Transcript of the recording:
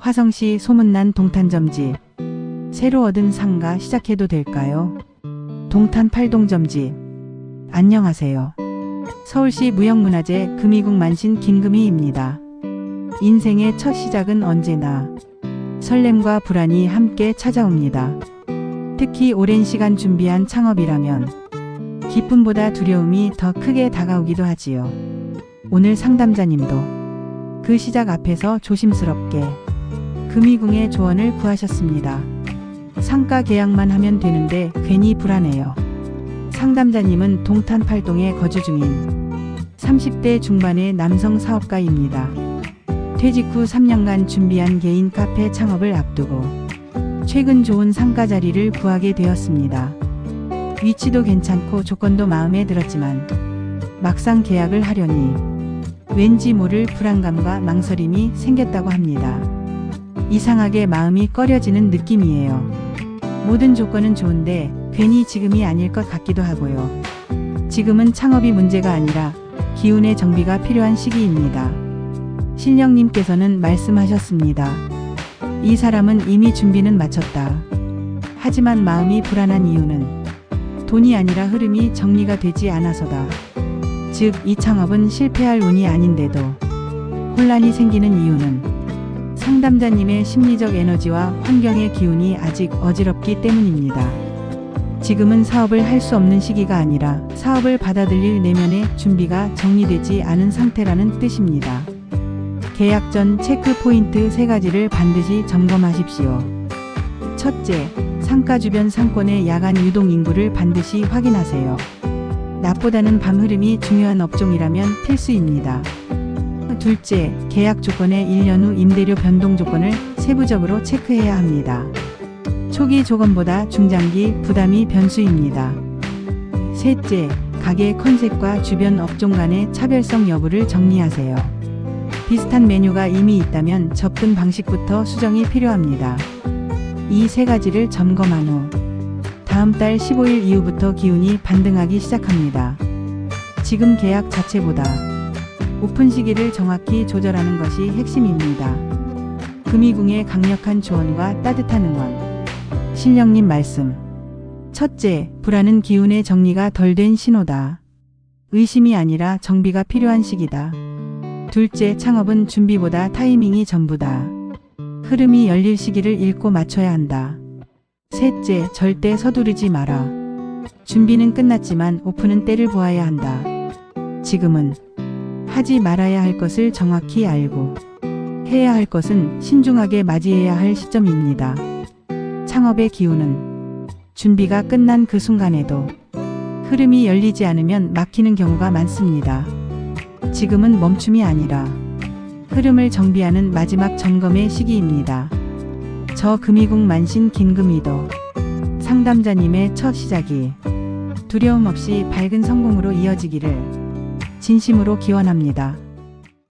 화성시 소문난 동탄점집. 새로 얻은 상가 시작해도 될까요? 동탄 팔동점집. 안녕하세요. 서울시 무형문화재 금이국 만신 김금희입니다. 인생의 첫 시작은 언제나 설렘과 불안이 함께 찾아옵니다. 특히 오랜 시간 준비한 창업이라면 기쁨보다 두려움이 더 크게 다가오기도 하지요. 오늘 상담자님도 그 시작 앞에서 조심스럽게 금이궁의 조언을 구하셨습니다. 상가 계약만 하면 되는데 괜히 불안해요. 상담자님은 동탄 팔동에 거주 중인 30대 중반의 남성 사업가입니다. 퇴직 후 3년간 준비한 개인 카페 창업을 앞두고 최근 좋은 상가 자리를 구하게 되었습니다. 위치도 괜찮고 조건도 마음에 들었지만 막상 계약을 하려니 왠지 모를 불안감과 망설임이 생겼다고 합니다. 이상하게 마음이 꺼려지는 느낌이에요. 모든 조건은 좋은데 괜히 지금이 아닐 것 같기도 하고요. 지금은 창업이 문제가 아니라 기운의 정비가 필요한 시기입니다. 신령님께서는 말씀하셨습니다. 이 사람은 이미 준비는 마쳤다. 하지만 마음이 불안한 이유는 돈이 아니라 흐름이 정리가 되지 않아서다. 즉, 이 창업은 실패할 운이 아닌데도 혼란이 생기는 이유는 상담자님의 심리적 에너지와 환경의 기운이 아직 어지럽기 때문입니다. 지금은 사업을 할 수 없는 시기가 아니라 사업을 받아들일 내면의 준비가 정리되지 않은 상태라는 뜻입니다. 계약 전 체크 포인트 3가지를 반드시 점검하십시오. 첫째, 상가 주변 상권의 야간 유동 인구를 반드시 확인하세요. 낮보다는 밤 흐름이 중요한 업종이라면 필수입니다. 둘째, 계약 조건의 1년 후 임대료 변동 조건을 세부적으로 체크해야 합니다. 초기 조건보다 중장기 부담이 변수입니다. 셋째, 가게 컨셉과 주변 업종 간의 차별성 여부를 정리하세요. 비슷한 메뉴가 이미 있다면 접근 방식부터 수정이 필요합니다. 이 3가지를 점검한 후 다음 달 15일 이후부터 기운이 반등하기 시작합니다. 지금 계약 자체보다 오픈 시기를 정확히 조절하는 것이 핵심입니다. 금이궁의 강력한 조언과 따뜻한 응원. 신령님 말씀. 첫째, 불안은 기운의 정리가 덜 된 신호다. 의심이 아니라 정비가 필요한 시기다. 둘째, 창업은 준비보다 타이밍이 전부다. 흐름이 열릴 시기를 읽고 맞춰야 한다. 셋째, 절대 서두르지 마라. 준비는 끝났지만 오픈은 때를 보아야 한다. 지금은 하지 말아야 할 것을 정확히 알고 해야 할 것은 신중하게 맞이해야 할 시점입니다. 창업의 기운은 준비가 끝난 그 순간에도 흐름이 열리지 않으면 막히는 경우가 많습니다. 지금은 멈춤이 아니라 흐름을 정비하는 마지막 점검의 시기입니다. 저 금이궁 만신 김금희도 상담자님의 첫 시작이 두려움 없이 밝은 성공으로 이어지기를 진심으로 기원합니다.